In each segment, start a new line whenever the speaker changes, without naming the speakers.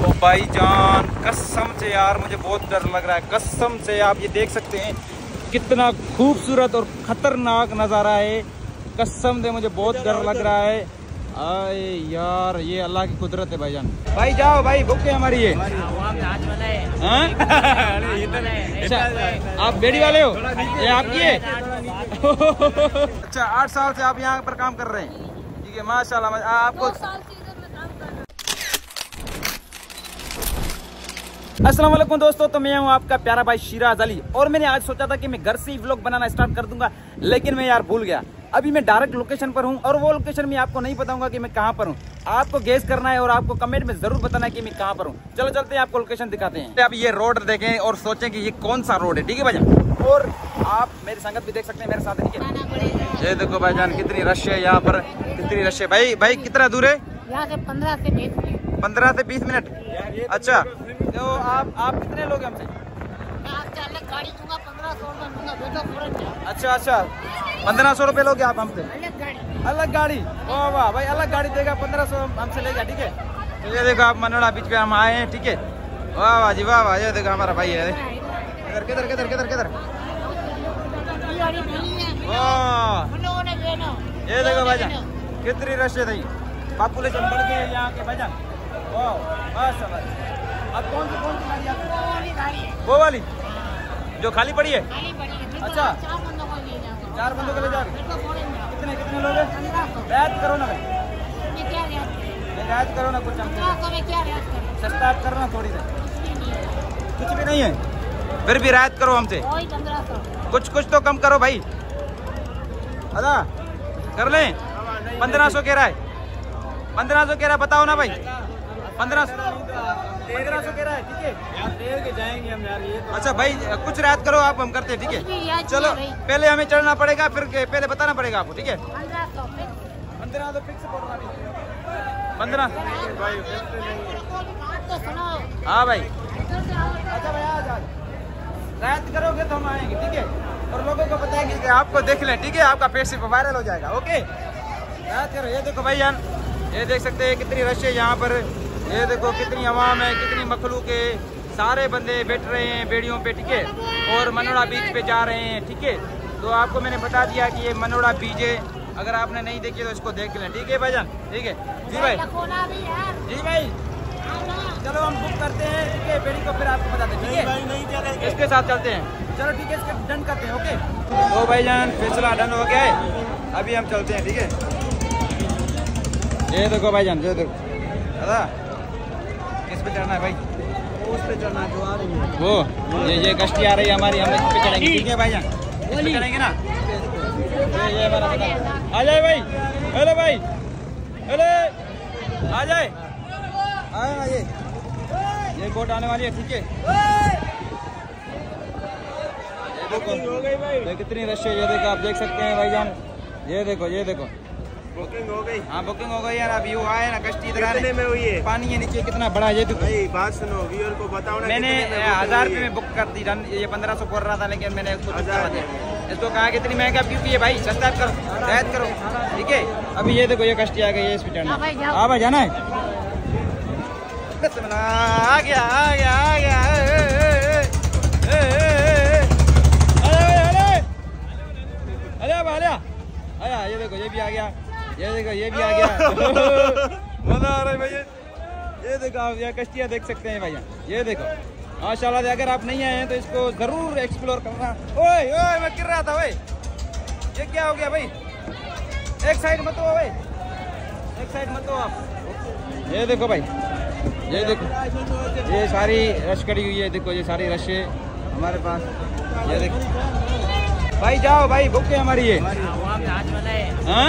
ओ भाईजान कसम से यार मुझे बहुत डर लग रहा है, कसम से। आप ये देख सकते हैं कितना खूबसूरत और खतरनाक नज़ारा है, कसम से मुझे बहुत डर लग रहा है। आए यार ये अल्लाह की कुदरत है भाईजान। भाई जाओ भाई, बुक है हमारी ये। अच्छा आप बेड़ी वाले हो, ये आपकी है? अच्छा 8 साल से आप यहाँ पर काम कर रहे हैं, ठीक है माशाल्लाह। आपको अस्सलाम वालेकुम दोस्तों, तो मैं हूँ आपका प्यारा भाई शिराज अली। और मैंने आज सोचा था कि मैं घर से ही व्लॉग बनाना स्टार्ट कर दूंगा, लेकिन मैं यार भूल गया। अभी मैं डायरेक्ट लोकेशन पर हूँ और वो लोकेशन मैं आपको नहीं बताऊंगा कि मैं कहाँ पर हूँ। आपको गेस करना है और आपको कमेंट में जरूर बताना है कि मैं कहाँ पर हूँ। चलो चलते हैं, आपको लोकेशन दिखाते हैं। अब ये रोड देखें और सोचें कि ये कौन सा रोड है, ठीक है भाईजान। और आप मेरी संगत भी देख सकते हैं मेरे साथ, ठीक है। ये देखो भाईजान कितनी रश है यहाँ पर, कितनी रश है। भाई कितना दूर है यहाँ से? 15 से 20 मिनट। अच्छा तो आप कितने लोग हैं हमसे?
गाड़ी दूंगा 1500 दूंगा।
अच्छा 1500 रुपए लोगे आप हमसे? अलग गाड़ी? वाह वाह भाई, अलग गाड़ी देगा, 1500 हमसे लेगा, ठीक है। तो ये देखो आप मनोड़ा बीच पे हम आए हैं, ठीक है। वाह वाह जी वाह वाह, ये देखो हमारा भाई है। किधर ये देखो भाईजान कितनी रश है, पॉपुलेशन बढ़ गई है यहाँ के भाईजान। अब कौन सी गाड़ी है? वो वाली जो खाली पड़ी है? अच्छा 4 बंदों को ले जाओगे? कितने लोग हैं? रियायत करो ना भाई, रियायत करो ना कुछ, सस्ता करो ना थोड़ी सी। कुछ भी नहीं है फिर भी रियायत करो हमसे, कुछ तो कम करो भाई। अदा कर लें? 1500 कह रहा है, 1500 कह रहा है, बताओ ना भाई। 1500 कह रहा है, ठीक है जाएंगे हम यार। ये अच्छा भाई कुछ रायत करो आप, हम करते हैं, ठीक है। चलो पहले हमें चढ़ना पड़ेगा, फिर पहले बताना पड़ेगा आपको, ठीक है। 15 तो फिक्स 15। हाँ भाई, अच्छा भाई आ रायत करोगे तो हम आएंगे, ठीक है। और लोगों को बताएंगे कि आपको देख लें, ठीक है, आपका पेज सिर्फ वायरल हो जाएगा, ओके। रायत करो। ये देखो भाई जान, ये देख सकते हैं कितनी रश है यहाँ पर। ये देखो कितनी आवाम है, कितनी मखलूक है, सारे बंदे बैठ रहे हैं बेड़ियों पे, ठीक है। और मनोड़ा बीच पे जा रहे हैं, ठीक है। तो आपको मैंने बता दिया कि ये मनोड़ा बीच है, अगर आपने नहीं देखी तो इसको देख लें, ठीक है भाईजान, ठीक है। जी भाई, जी भाई चलो हम बुक करते हैं, ठीक है, बेड़ी को फिर आपको बताते हैं, ठीक है। इसके साथ चलते हैं, चलो ठीक है, इसके डन करते हैं, ओके। तो भाईजान फैसला डन हो गया है, अभी हम चलते हैं, ठीक है। ये देखो भाईजान, ये देखो दादा किस पे चढ़ना है भाई? उस पे चढ़ना है जो आ रही है वो, ये कश्ती आ रही है हमारी, हम इस पे चढ़ेंगे, ठीक है भाईजान, इस पे चढ़ेंगे ना। ये हमारा आ जाए भाई, हेलो भाई, हेलो आ जाए, आए ये बोट आने वाली है, ठीक है। ये देखो कितनी रश है, ये देखो आप देख सकते हैं भाईजान। ये देखो बुकिंग हो गई। हाँ बुकिंग हो गई यार, अभी वो आए ना कश्ती कितने में हुई है? पानी है नीचे कितना बड़ा है, ये देखो भाई। बात सुनो, व्यूअर को बताओ ना। मैंने 1000 रुपये में बुक कर दी, ये 1500 बोल रहा था, लेकिन मैंने इसको कहा कितनी महंगा क्यों की है भाई, सस्ता करो, रियायत करो, ठीक है। अभी ये देखो ये कश्ती आ गई है, इस पे चढ़ना। हाँ भाई जाना है, आ गया आया। ये देखो ये भी आ गया, ये देखो ये भी आ गया। मजा आ रहा है भैया। ये देखो आप यहाँ कश्तियाँ देख सकते हैं भैया, ये देखो माशाल्लाह से। अगर आप नहीं आए हैं तो इसको जरूर एक्सप्लोर करना। ओए मैं गिर रहा था भाई, ये क्या हो गया भाई? एक साइड मत हो भाई, एक साइड मत हो आप। ये देखो भाई, ये देखो ये सारी रश करी हुई है, देखो ये सारी रश है हमारे पास। ये देखो भाई जाओ भाई, बुक है हमारी ये। हाँ?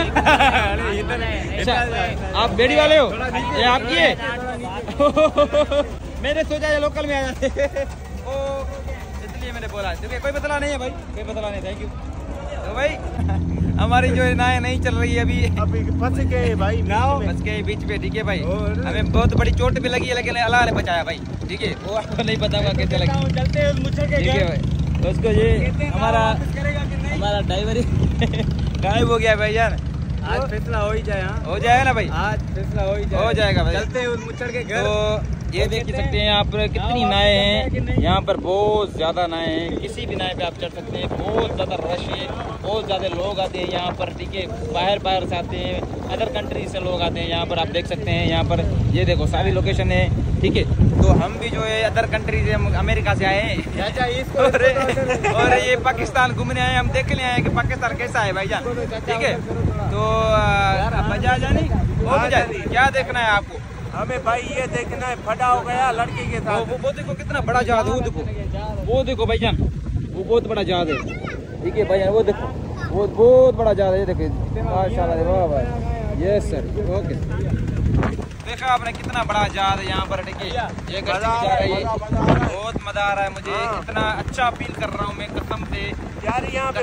आप बेड़ी वाले हो, ये आपकी है? मैंने सोचा ये लोकल में आ जाते, इसलिए मैंने बोला। कोई मसला नहीं है भाई, कोई मसला नहीं, थैंक यू। तो भाई हमारी जो नाव नहीं चल रही है अभी फंस गए भाई, नाव फंस गए बीच पे, ठीक है भाई। हमें बहुत बड़ी चोट भी लगी है, लेकिन अल्लाह ने बचाया भाई, ठीक है। वो आपको नहीं पता होगा कैसे लगी, ठीक है भाई। तो उसको ये हमारा ड्राइवर गायब हो गया भाई यार। आज फैसला हो ही जाए। हाँ हो जाएगा ना भाई, आज फैसला हो ही जाएगा भाई। चलते हैं उस मुच्छड़ के घर। तो ये देख सकते हैं आप कितनी नाएं हैं यहाँ पर, बहुत ज़्यादा नाएं हैं। किसी भी नाए पे आप चढ़ सकते हैं। बहुत ज़्यादा रश है, बहुत ज़्यादा लोग आते हैं यहाँ पर, ठीक है। बाहर से आते हैं, अदर कंट्री से लोग आते हैं यहाँ पर। आप देख सकते हैं यहाँ पर, ये देखो सारी लोकेशन है, ठीक है। तो हम भी जो है अदर कंट्री से, हम अमेरिका से आए हैं और ये पाकिस्तान घूमने आए। हम देखने आए कि पाकिस्तान कैसा है भाईजान, ठीक है। तो बजाज जानी क्या देखना है आपको?
हमें भाई ये देखना है, फटा हो गया लड़की के साथ।
वो देखो कितना बड़ा जहाज है, वो देखो भाईजान, वो बहुत बड़ा जहाज है, ठीक है भाईजान। वो देखो, वो बहुत बड़ा जहाज है, देखिए माशाल्लाह, वाह भाई, यस सर, ओके। देखा आपने कितना बड़ा जहाज है यहाँ पर, ठीक है। ये बहुत मजा आ रहा है मुझे, इतना अच्छा फील कर रहा हूँ मैं कसम से
यार। यहाँ पे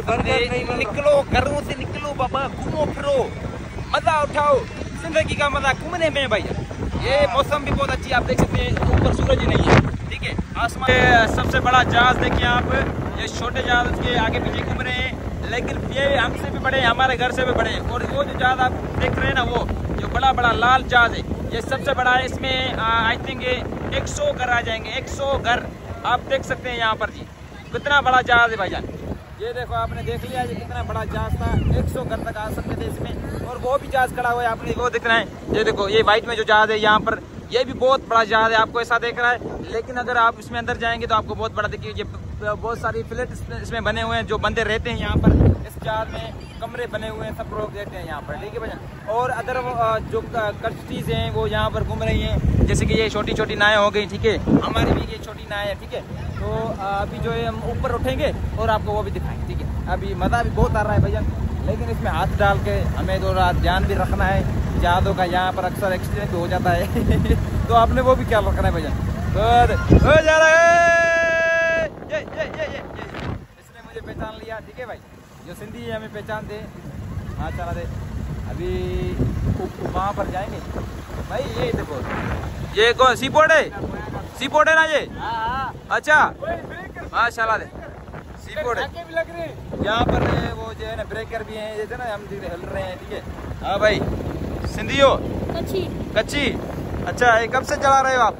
निकलो, घरों से निकलो बाबा, घूमो फिरो, मजा उठाओ, जिंदगी का मजा घूमने में भैया। ये मौसम भी बहुत अच्छी, आप देख सकते हैं ऊपर सूरज ही नहीं है, ठीक है। आसमान सबसे बड़ा जहाज देखिए आप, ये छोटे जहाज उसके आगे पीछे घूम रहे हैं, लेकिन ये हमसे भी बड़े, हमारे घर से भी बड़े। और वो जो जहाज आप देख रहे हैं ना, वो जो बड़ा लाल जहाज है, ये सबसे बड़ा है। इसमें आई थिंक 100 घर आ जाएंगे, 100 घर आप देख सकते हैं यहाँ पर जी। कितना बड़ा जहाज है भाईजान, ये देखो आपने देख लिया ये कितना बड़ा जहाज था। 100 घर तक आ सकते थे इसमें। और वो भी जहाज खड़ा हुआ है, आपने वो दिख रहा है, ये देखो ये वाइट में जो जहाज है यहाँ पर, ये भी बहुत बड़ा जहाज है, आपको ऐसा देख रहा है। लेकिन अगर आप इसमें अंदर जाएंगे तो आपको बहुत बड़ा देखिए, ये बहुत सारी फ्लैट इसमें बने हुए हैं, जो बंदे रहते हैं यहाँ पर। इस जहाज में कमरे बने हुए हैं, सब लोग रहते हैं यहाँ पर, ठीक है भैया। और अदर जो कश्तीज हैं वो यहाँ पर घूम रही हैं, जैसे कि ये छोटी नाएं हो गई, ठीक है। हमारी भी ये छोटी नाएं है, ठीक है। तो अभी जो है हम ऊपर उठेंगे और आपको वो भी दिखाएंगे, ठीक है। अभी मज़ा भी बहुत आ रहा है भैया, लेकिन इसमें हाथ डाल के हमें थोड़ा ध्यान भी रखना है। जहाज़ों का यहाँ पर अक्सर एक्सीडेंट हो जाता है तो आपने वो भी ख्याल रखना है भैया। हो जा रहा है, ये इसने मुझे पहचान लिया, ठीक है भाई। जो सिंधी है हमें पहचानते, हाँ चला दे। अभी वहाँ पर जाएंगे भाई, ये देखो ये कौन सी बोर्ड है ना ये? अच्छा माशाल्लाह दे, सी बोर्ड है यहाँ पर। वो जो है ना ब्रेकर भी हैं, जैसे ना हम हिल रहे हैं, ठीक है। हाँ भाई, सिंधी हो? कच्ची। अच्छा, ये कब से चला रहे हो आप?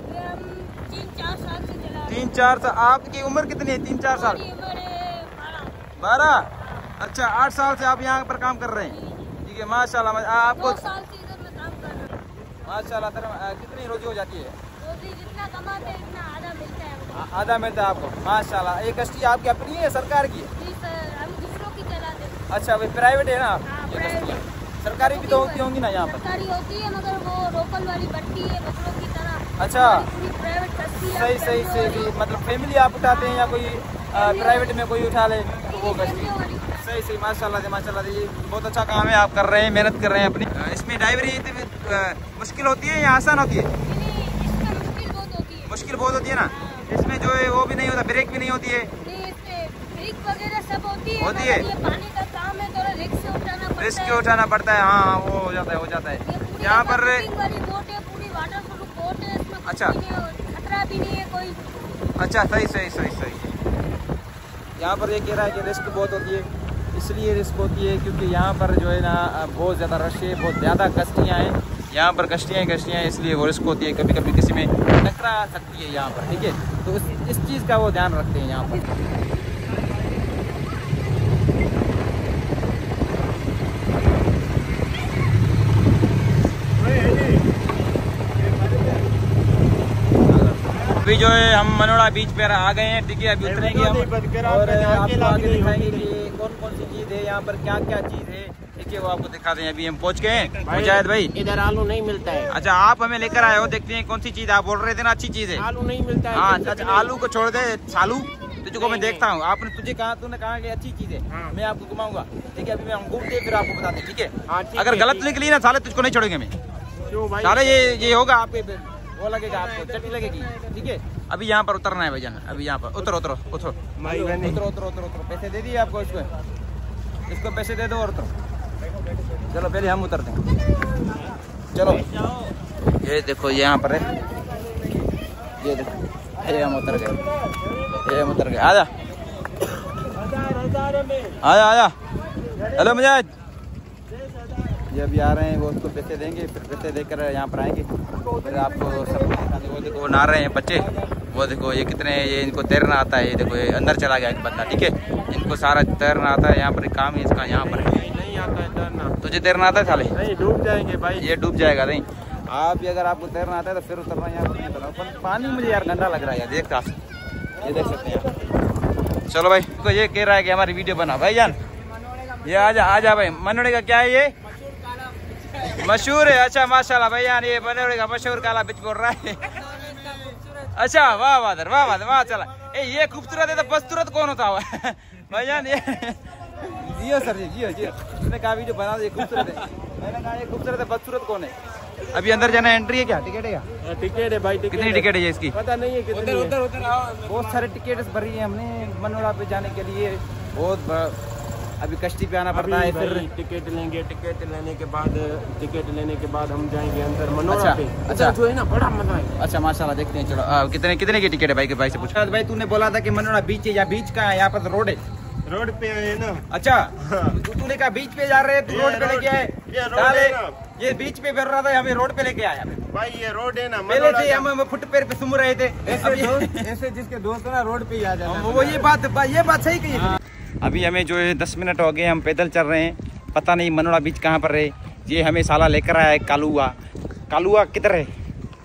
3-4 साल से चला।
3-4 साल। आपकी उम्र कितनी है? 3-4 साल? 12। अच्छा, 8 साल से आप यहाँ पर काम कर रहे हैं, ठीक है। माशाल्लाह, आपको
2 साल से इधर मैं काम कर रहा हूँ।
माशाल्लाह। कितनी रोजी हो जाती है?
रोजी जितना कमाते हैं इतना आधा मिलता है।
आधा मिलता है आपको, माशाल्लाह। ये कश्ती आपकी अपनी है, सरकार की?
जी सर, हम दूसरों की चलाते हैं।
अच्छा, भाई प्राइवेट है ना?
हाँ, प्राइवेट।
सरकारी भी तो होती होंगी ना यहाँ पर?
सरकारी होती है, मगर वो लोकल वाली बट्टी है बकरों की तरह।
अच्छा,
पूरी प्राइवेट कश्ती है।
सही। मतलब फैमिली आप उठाते हैं या कोई प्राइवेट में कोई उठा ले तो वो कश्ती? सही। माशाल्लाह, ये बहुत अच्छा काम है, आप कर रहे हैं, मेहनत कर रहे हैं अपनी। इसमें ड्राइवरी मुश्किल होती है या आसान होती है? मुश्किल बहुत होती है ना। इसमें जो है वो भी नहीं होता, ब्रेक भी नहीं होती है?
ब्रेक वगैरह सब होती है। ये पानी का काम है, थोड़ा रिस्क
उठाना पड़ता है। हाँ, वो हो जाता है। यहाँ पर
बोट है, पूरी वाटर प्रूफ बोट है, इसमें
अच्छा,
खतरा भी नहीं है कोई।
अच्छा, सही। यहाँ पर ये कह रहा है कि रिस्क बहुत होती है, इसलिए रिस्क होती है क्योंकि यहाँ पर जो है ना बहुत ज़्यादा रश है, बहुत ज़्यादा कश्तियाँ हैं यहाँ पर, कश्तियाँ, इसलिए वो रिस्क होती है। कभी किसी में टकरा सकती है यहाँ पर, ठीक है। तो इस चीज़ का वो ध्यान रखते हैं यहाँ पर। अभी जो है हम मनोड़ा बीच पर आ गए हैं, ठीक है। अभी उतरेंगे हम और आपको आगे दिखाएंगे कि कौन सी चीज़ है यहाँ पर, क्या चीज़ है, ठीक है। वो आपको दिखा दें। अभी हम पहुँच गए हैं मुजाहिद भाई।
इधर आलू नहीं मिलता है।
अच्छा, आप हमें लेकर आए हो, देखते हैं कौन सी चीज़। आप बोल रहे थे ना अच्छी चीज़ है।
आलू नहीं मिलता है।
हाँ, अच्छा, आलू को छोड़ दे, सालू तुझको मैं देखता हूँ। तूने कहा कि अच्छी चीज़ है, मैं आपको घुमाऊंगा, ठीक है। अभी मैं हम घूमते फिर आपको बताते हैं, ठीक है। अगर गलत निकली ना साले, तुझको नहीं छोड़ेंगे मैं साले। ये होगा आप वो लगेगा, आपको चटनी लगेगी, ठीक है। अभी यहाँ पर उतरना है भैया, अभी यहाँ पर उतरो। पैसे दे दिए आपको, इसको पैसे दे दो और उतरो। चलो पहले हम उतरते हैं, चलो। ये देखो यहाँ पर है, ये देखो, ये हम उतर गए, आजा। हेलो मुजाहिद, ये अभी आ रहे हैं, वो उसको पैसे देंगे, फिर पैसे देकर यहाँ पर आएंगे, फिर आपको सब वो देखो वो नहा रहे हैं बच्चे। वो देखो ये कितने, ये इनको तैरना आता है। ये देखो ये अंदर चला गया एक बंदा, ठीक है। इनको सारा तैरना आता है। यहाँ पर काम है इसका, यहाँ पर
नहीं आता है तैरना।
तुझे तैरना आता है साले?
नहीं, डूब जाएंगे भाई।
ये डूब जाएगा। नहीं आप भी अगर आपको तैरना आता है तो फिर उतरना यहाँ पर नहीं उतरना। पर पानी मुझे यार गंदा लग रहा है यार, देखता ये देख सकते हैं। चलो भाई, तो ये कह रहा है कि हमारी वीडियो बना भाई जान। ये आजा भाई। मनोड़े का क्या है ये? मशहूर है। अच्छा माशाल्लाह भाई जान, ये मनोड़े का मशहूर काला बिच बोल रहा है। अच्छा वाह वादर, वाह वादर, वाह। चला ये खूबसूरत है तो बदसूरत कौन होता हुआ भाई जान? ये जियो सर जी, जियो जियो। मैंने कहा वीडियो बना दो, ये खूबसूरत है। मैंने कहा ये खूबसूरत है, बदसूरत कौन है? अभी अंदर जाना है, एंट्री है क्या? टिकट है क्या?
टिकट है भाई।
कितनी टिकट है ये इसकी?
पता नहीं है कितनी है।
उधर बहुत सारे टिकट भरी है हमने मनोड़ा पे जाने के लिए। बहुत अभी कश्ती पे आना पड़ता है, फिर
टिकट लेंगे। टिकट लेने के बाद हम जाएंगे अंदर मनोड़ा पे।
अच्छा
जो है ना, बड़ा मजा है।
अच्छा माशाल्लाह, देखते हैं। चलो कितने की टिकट है भाई के? भाई से पूछा भाई, तूने बोला था कि मनोड़ा बीच है या बीच का है? यहाँ पर रोड है,
रोड पे है ना।
अच्छा तूने कहा बीच पे जा रहे हैं, तू रोड पे लेके आए। ये बीच पे फिर रहा था, हमें रोड पे लेके आया
भाई। ये रोड है ना,
पहले से हम फुट पैर पे सुम रहे थे।
ऐसे जिसके दोस्त ना रोड पे ही आ जाना।
वो ये बात सही कही। अभी हमें जो है 10 मिनट हो गए, हम पैदल चल रहे हैं। पता नहीं मनोड़ा बीच कहाँ पर है। ये हमें साला लेकर आया है कालुआ किधर है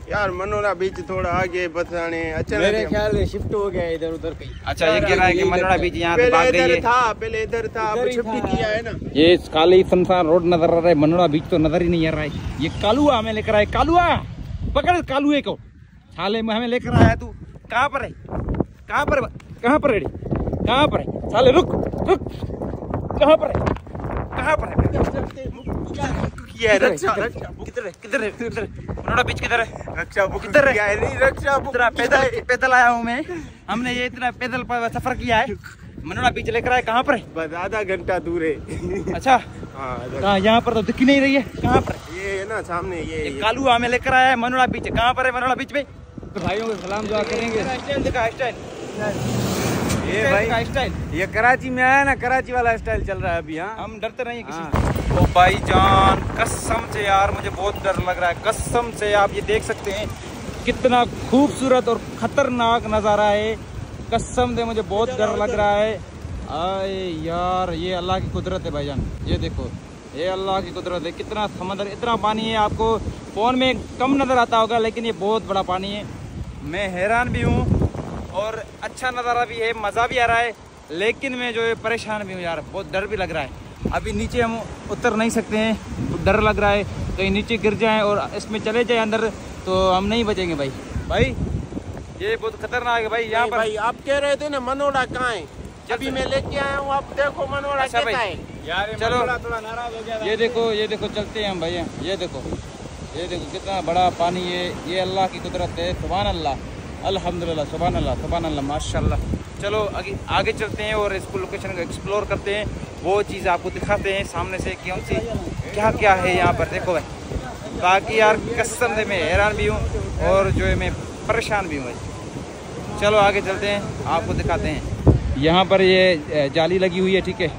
यार? मनोड़ा बीच थोड़ा आगे बताने। अच्छा
मेरे ख्याल में शिफ्ट हो गया इधर उधर कहीं।
अच्छा ये कह रहा है कि मनोड़ा बीच यहाँ से भाग गई है।
पहले इधर था, अब शिफ्ट किया है ना।
ये काली संसार रोड नजर आ रहा है, मनोड़ा बीच तो नजर ही नहीं आ रहा है। ये कालुआ हमें लेकर आया। कालुआ पकड़ कालुए को, साले में हमें लेकर आया। तू कहाँ पर है? कहाँ पर है? कहाँ पर है साले? रुक कहाँ पर है? किधर है मनोड़ा बीच? किधर है
रक्षा बुक?
किधर है?
रक्षा बुक।
पैदल आया हूँ मैं। हमने ये इतना पैदल सफर किया है। मनोड़ा बीच लेकर आया। कहाँ पर है?
बस आधा घंटा दूर है।
अच्छा
हाँ,
यहाँ पर तो दिख नहीं रही है। कहाँ पर?
ये है ना सामने। ये
कालुआ हमें लेकर आया है मनोड़ा बीच। कहाँ पर है मनोड़ा बीच में?
तो भाइयों को सलाम दुआ करेंगे।
ये भाई स्टाइल,
ये कराची में आया ना, कराची वाला स्टाइल चल रहा है अभी। हाँ,
हम डरते नहीं किसी। ओ भाई जान कसम से यार मुझे बहुत डर लग रहा है, कसम से। आप ये देख सकते हैं कितना खूबसूरत और खतरनाक नज़ारा है। कसम से मुझे बहुत डर लग रहा है। आए यार, ये अल्लाह की कुदरत है भाईजान। ये देखो, ये अल्लाह की कुदरत है। कितना समंदर, इतना पानी है। आपको फ़ोन में कम नज़र आता होगा, लेकिन ये बहुत बड़ा पानी है। मैं हैरान भी हूँ और अच्छा नज़ारा भी है, मज़ा भी आ रहा है, लेकिन मैं जो है परेशान भी हूँ यार। बहुत डर भी लग रहा है। अभी नीचे हम उतर नहीं सकते हैं, तो डर लग रहा है कहीं नीचे गिर जाएं और इसमें चले जाएं अंदर तो हम नहीं बचेंगे भाई। ये बहुत खतरनाक है भाई। यहाँ पर
भाई आप कह रहे थे ना मनोड़ा कहाँ है? अभी मैं लेके आया हूँ, आप देखो मनोड़ा कैसा है
यार। चलो थोड़ा नाराज हो गया। ये देखो चलते हैं हम भैया। ये देखो कितना बड़ा पानी है। ये अल्लाह की कुदरत है। सुभान अल्लाह, अल्हम्दुलिल्लाह, सुभान अल्लाह माशाल्लाह। चलो आगे चलते हैं और इसको लोकेशन को एक्सप्लोर करते हैं। वो चीज़ आपको दिखाते हैं सामने से, कौन सी क्या है यहाँ पर। देखो भाई, बाकी यार कसम से मैं हैरान भी हूँ और जो है मैं परेशान भी हूँ भाई। चलो आगे चलते हैं, आपको दिखाते हैं। यहाँ पर ये जाली लगी हुई है, ठीक है।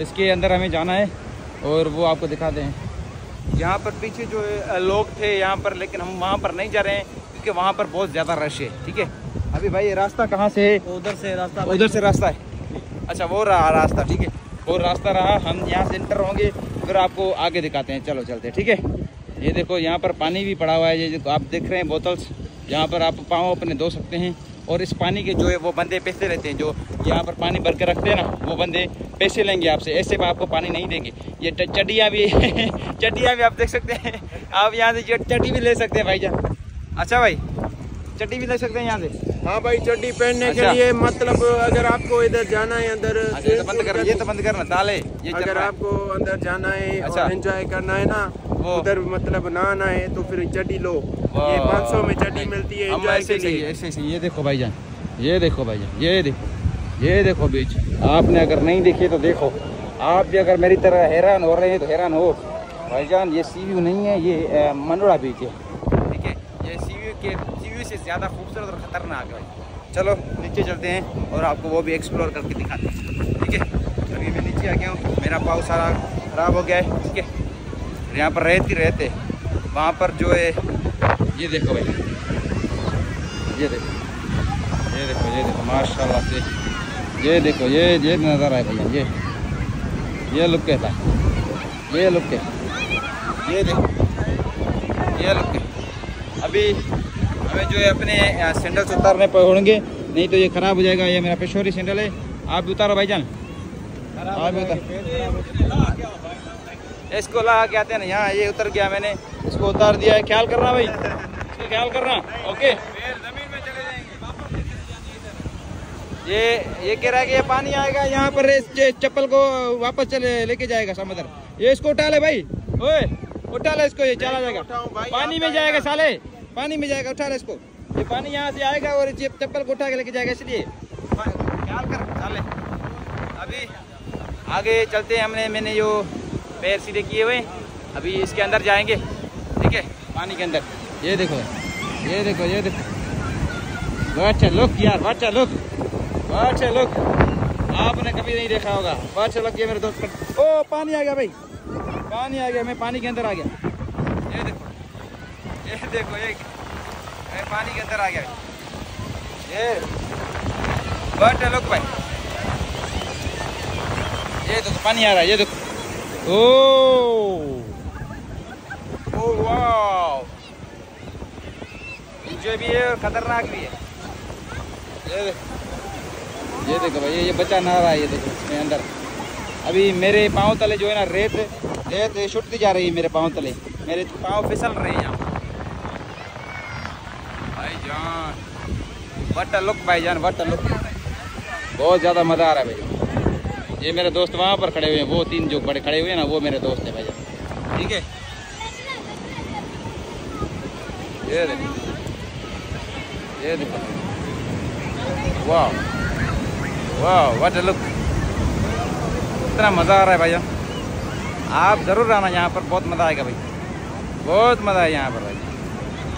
इसके अंदर हमें जाना है और वो आपको दिखाते हैं। यहाँ पर पीछे जो है लोग थे यहाँ पर, लेकिन हम वहाँ पर नहीं जा रहे हैं क्योंकि वहाँ पर बहुत ज़्यादा रश है, ठीक है। अभी भाई ये रास्ता कहाँ से है? उधर से रास्ता है। अच्छा वो रहा रास्ता, ठीक है, वो रास्ता रहा। हम यहाँ से इंटर होंगे, फिर आपको आगे दिखाते हैं। चलो चलते हैं, ठीक है। ये देखो यहाँ पर पानी भी पड़ा हुआ है। ये जो आप देख रहे हैं बोतल्स, यहाँ पर आप पाँव अपने धो सकते हैं। और इस पानी के जो है वो बंदे पैसे लेते हैं, जो यहाँ पर पानी भर के रखते हैं ना, वो बंदे पैसे लेंगे आपसे। ऐसे में आपको पानी नहीं देंगे। ये चड्डियाँ भी चड्डियाँ भी आप देख सकते हैं। आप यहाँ से चड्डी भी ले सकते हैं भाईजान। अच्छा भाई, चड्डी भी ले सकते हैं यहाँ से?
हाँ भाई, चड्डी पहनने के लिए, मतलब अगर आपको इधर जाना है अंदर।
ये तो बंद करना ताले। ये
अगर आपको अंदर जाना है
अच्छा,
और एंजॉय करना है ना, उधर मतलब नहाना है तो फिर चड्डी लो। ये 500 में चड्डी मिलती है एंजॉय के लिए।
ऐसे ये देखो भाईजान, ये देखो बीच। आपने अगर नहीं देखी तो देखो। आप भी अगर मेरी तरह हैरान हो रहे हैं तो हैरान हो भाईजान। ये सी व्यू नहीं है, ये मनोड़ा बीच है, ठीक है। ये सी व्यू से ज़्यादा खूबसूरत और ख़तरनाक है भाई। चलो नीचे चलते हैं और आपको वो भी एक्सप्लोर करके दिखाते हैं, ठीक है। अभी मैं नीचे आ गया हूँ, मेरा पाँव सारा ख़राब हो गया है, ठीक है। यहाँ पर रहते वहाँ पर जो है, ये देखो भाई, ये देखो ये देखो ये देखो माशाल्लाह से ये देखो ये नज़ारा है भैया। ये लुक है, ये लुक है, ये देखो ये लुक है। अभी हमें जो है अपने सैंडल से उतारने पड़ेंगे, नहीं तो ये ख़राब हो जाएगा। ये मेरा पेशोरी सैंडल है, आप भी उतारो भाईजान, आप भी उतार। इसको लगा के आते हैं ना यहाँ, ये उतर गया, मैंने इसको उतार दिया है। ख्याल करना भाई, इसको ख्याल करना। ओके, जमीन में चले जाएंगे। ये कह रहा है कि ये पानी आएगा यहाँ पर, चप्पल को वापस चले लेके जाएगा समुद्र। ये इसको उठा ले भाई, ओए उठा ले इसको, ये चला जाएगा पानी में जाएगा साले, पानी में जाएगा। उठा ले इसको, ये पानी यहाँ से आएगा और चप्पल को उठा के लेके जाएगा, इसलिए ख्याल कर साले। अभी आगे चलते हैं। मैंने जो पैर सीधे किए हुए, अभी इसके अंदर जाएंगे, ठीक है, पानी के अंदर। ये देखो ये देखो ये देखो, अच्छा लुक यार, अच्छा लुक, अच्छा लुक, आपने कभी नहीं देखा होगा। अच्छा लुक, ये मेरे दोस्त। ओ पानी आ गया भाई, पानी आ गया, मैं पानी के अंदर आ गया। ये देखो ये देखो, ये मैं पानी के अंदर आ गया। ये अच्छा लुक भाई, ये देखो पानी आ रहा है, ये देखो। ओ वाह, एंजॉय भी है और खतरनाक भी है। ये देखो भाई, ये बच्चा नहा रहा है, ये देखो इसमें अंदर। अभी मेरे पाँव तले जो है ना रेत छुटती जा रही है मेरे पाँव तले, मेरे पाँव फिसल रहे हैं यहाँ भाईजान। व्हाट अ लुक भाईजान, व्हाट अ लुक, बहुत ज़्यादा मज़ा आ रहा है भाई। ये मेरे दोस्त वहाँ पर खड़े हुए हैं, वो 3 जो बड़े खड़े हुए हैं ना, वो मेरे दोस्त है भाईजान, ठीक है। ये देखो ये देखो, वाह वाह, व्हाट अ लुक, इतना मज़ा आ रहा है भाईजान। आप ज़रूर आना यहाँ पर, बहुत मज़ा आएगा भाई, बहुत मज़ा है यहाँ पर भाई।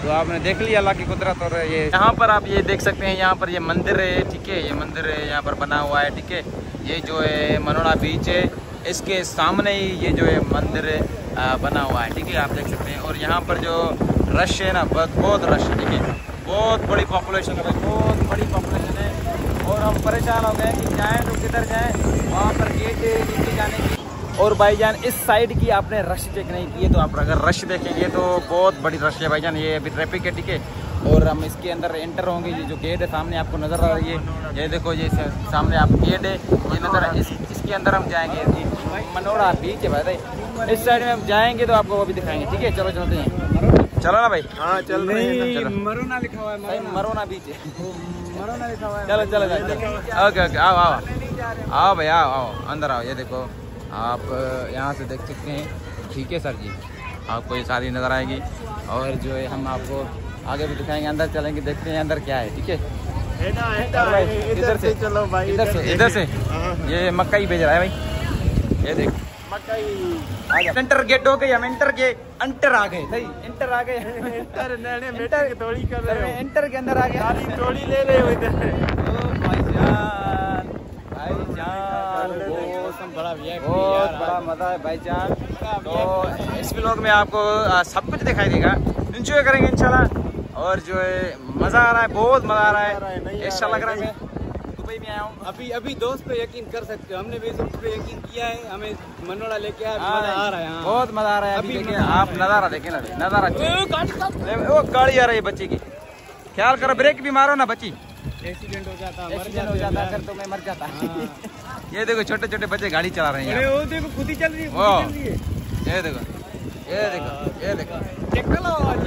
तो आपने देख लिया अल्लाह की कुदरत। और ये यहाँ पर आप ये देख सकते हैं, यहाँ पर ये मंदिर है, ठीक है, ये मंदिर है यहाँ पर बना हुआ है, ठीक है। ये जो है मनोड़ा बीच है, इसके सामने ही ये जो है मंदिर बना हुआ है, ठीक है, आप देख सकते हैं। और यहाँ पर जो रश है ना, बहुत रश है, ठीक है, बहुत बड़ी पॉपुलेशन है, बहुत बड़ी पॉपुलेशन है। और हम परेशान हो गए कि जाएँ तो किधर जाएँ, वहाँ पर गेट है नीचे जाने की। और भाईजान इस साइड की आपने रश चेक नहीं की है, तो आप अगर रश देखेंगे तो बहुत बड़ी रश है भाईजान। ये अभी ट्रैफिक है, ठीक है। और हम इसके अंदर एंटर होंगे, ये जो गेट है सामने आपको नज़र आ रही है, ये देखो, ये सामने आप गेट है, ये नज़र, इसके अंदर हम जाएंगे। मनोड़ा बीच है भाई, इस साइड में हम जाएंगे तो आपको वो भी दिखाएंगे, ठीक है। चलो चलते हैं, चलो ना भाई। हाँ चल रहे हैं,
मरोना लिखा हुआ है,
मरोना बीच है,
मरोना लिखा हुआ है।
चलो चलो, ओके ओके, आओ आओ आओ भाई, आओ आओ अंदर आओ। ये देखो आप यहाँ से देख सकते हैं, ठीक है सर जी, आपको ये सारी नज़र आएगी। और जो है हम आपको आगे भी दिखाएंगे, अंदर चलेंगे, देखते हैं अंदर क्या है, ठीक है। इधर से चलो भाई, इधर से ये मक्का ही भेज रहा है भाई, ये देख मक्का। इंटर गेट हो गई, हम इंटर के अंटर आ गए, सही इंटर आ गए, इंटर के अंदर आ गए, थोड़ी ले ले भाईजान, बहुत बड़ा मज़ा है भाईजान। तो इस व्लॉग में आपको सब कुछ दिखाई देगा, एंजॉय करेंगे इंशाल्लाह। और जो है मज़ा आ रहा है, बहुत मज़ा आ रहा है, ऐसा लग रहा है मैं दुबई में आया हूँ।
अभी दोस्त पे यकीन कर सकते हो, हमने भी उस पे यकीन किया है, हमें मनोड़ा लेके आया, मज़ा आ रहा है,
बहुत मज़ा आ रहा है। अभी देखिए आप नज़ारा देखें ना, नज़ारा, वो गाड़ी आ रही है बच्चे की, ख्याल करो, ब्रेक भी मारो ना बच्ची,
एक्सीडेंट हो जाता
अगर तो मैं मर जाता। ये देखो छोटे छोटे बच्चे गाड़ी चला रहे हैं,
वो देखो खुद ही चल रही है,
ये देखो ये देखो ये देखो,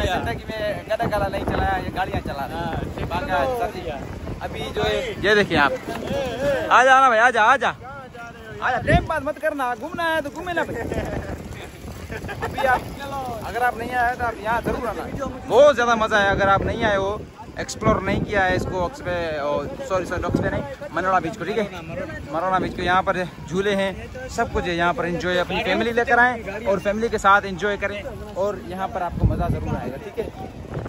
जिंदगी में गधा काला नहीं चलाया, ये गाड़ियाँ चला रहे हैं। अभी जो है ये देखिए आप, आ जाना भाई, आजा आजा आजा, टाइम पास मत करना, घूमना है तो घूमे ना भाई। अभी आप अगर आप नहीं आए तो आप यहाँ जरूर आना, बहुत ज़्यादा मज़ा है। अगर आप नहीं आए हो, एक्सप्लोर नहीं किया है इसको, सॉरी डॉक्स पे नहीं, मनोड़ा बीच को, ठीक है, मनोड़ा बीच को, यहाँ पर झूले हैं, सब कुछ है यहाँ पर। एंजॉय अपनी फैमिली लेकर आएँ और फैमिली के साथ एंजॉय करें, और यहाँ पर आपको मज़ा ज़रूर आएगा, ठीक है।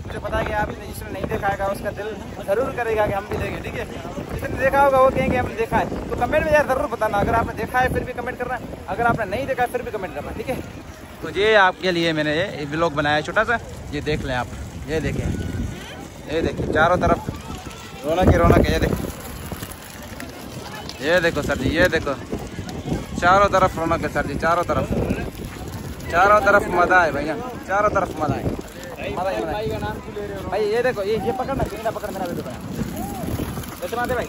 मुझे पता है कि आप जिसने नहीं देखा है उसका दिल ज़रूर करेगा कि हम भी देखें, ठीक है। जिसने देखा होगा वो कहेंगे हमने देखा है, तो कमेंट में यार ज़रूर बताना। अगर आपने देखा है फिर भी कमेंट करना, अगर आपने नहीं देखा है फिर भी कमेंट करना, ठीक है। तो ये आपके लिए मैंने ये व्लॉग बनाया है छोटा सा, ये देख लें आप, ये देखें, ये देखिए चारों तरफ रौनक ही रौनक है। ये देखो सर जी, ये देखो चारों तरफ रौनक है सर जी, चारों तरफ मजा है भैया, चारों तरफ मजा है, मजा ही मजा है। भाई ये देखो, ये पकड़ना चाहिए ना, पकड़ मेरा वीडियो बना कैसे मारते भाई,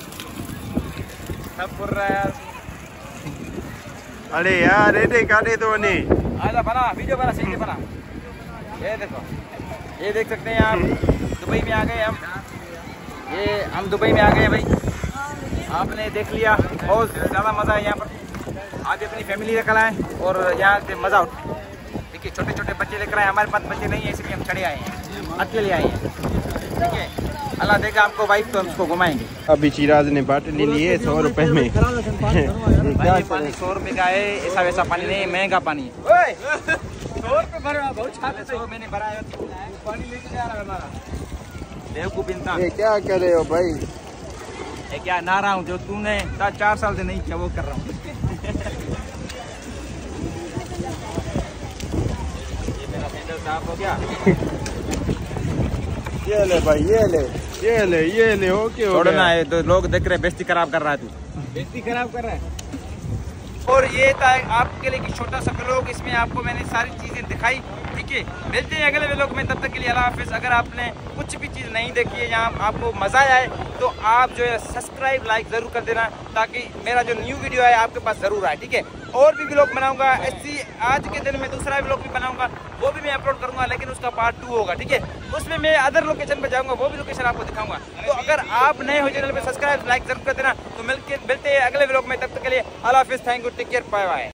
सब फुर रहा है यार।
अरे यार ये काटे तो नहीं
आजा बना वीडियो बना, सीधे बना। ये देखो, ये देख सकते हैं आप, दुबई में आ गए हम, ये हम दुबई में आ गए भाई। आपने देख लिया, बहुत ज़्यादा मज़ा है यहाँ पर। आज अपनी फैमिली लेकर आए और यहाँ से मज़ा उठ। देखिए छोटे छोटे बच्चे लेकर आए, हमारे पास बच्चे नहीं है इसलिए हम चढ़े आए हैं, अकेले आए हैं। ठीक है, अल्लाह देगा आपको वाइफ तो हम उसको घुमाएंगे।
अभी चिराज ने बाटली ली है 100 रुपए में।
भाई पानी 100 रुपये का है, ऐसा वैसा पानी नहीं, महंगा पानी है। 100 रुपये भरा, बहुत छाते से मैंने भरा है, पानी लेके जा रहा है हमारा बेवकूफ इंसान।
ये क्या कर रहे हो भाई?
ये क्या ना रहा हूँ, जो तूने 4 साल से नहीं किया वो कर रहा हूँ। ये मेरा सैंडल साफ हो गया।
ये ले भाई, ये ले ओके हो
छोड़ना है तो लोग देख रहे, बेइज्जती खराब कर रहा है तू, बेइज्जती खराब कर रहा है। और ये था आपके लिए छोटा सा ब्लॉग, इसमें आपको मैंने सारी चीज़ें दिखाई। ठीक है, मिलते हैं अगले व्लॉग में, तब तक के लिए अल्लाह हाफिज़। अगर आपने कुछ भी चीज़ नहीं देखी है, यहाँ आपको मज़ा आए तो आप जो है सब्सक्राइब लाइक ज़रूर कर देना, ताकि मेरा जो न्यू वीडियो है आपके पास ज़रूर आए। ठीक है, और भी व्लॉग बनाऊंगा ऐसी, आज के दिन में दूसरा व्लॉग भी बनाऊंगा, वो भी मैं अपलोड करूंगा, लेकिन उसका पार्ट 2 होगा। ठीक है, उसमें मैं अदर लोकेशन पर जाऊंगा, वो भी लोकेशन आपको दिखाऊंगा। तो अगर आप नए हो चैनल पर सब्सक्राइब लाइक जरूर कर देना। तो मिलते हैं अगले व्लॉग में, तब तक के लिए अल्लाह हाफिज़, thank you, take care, bye bye.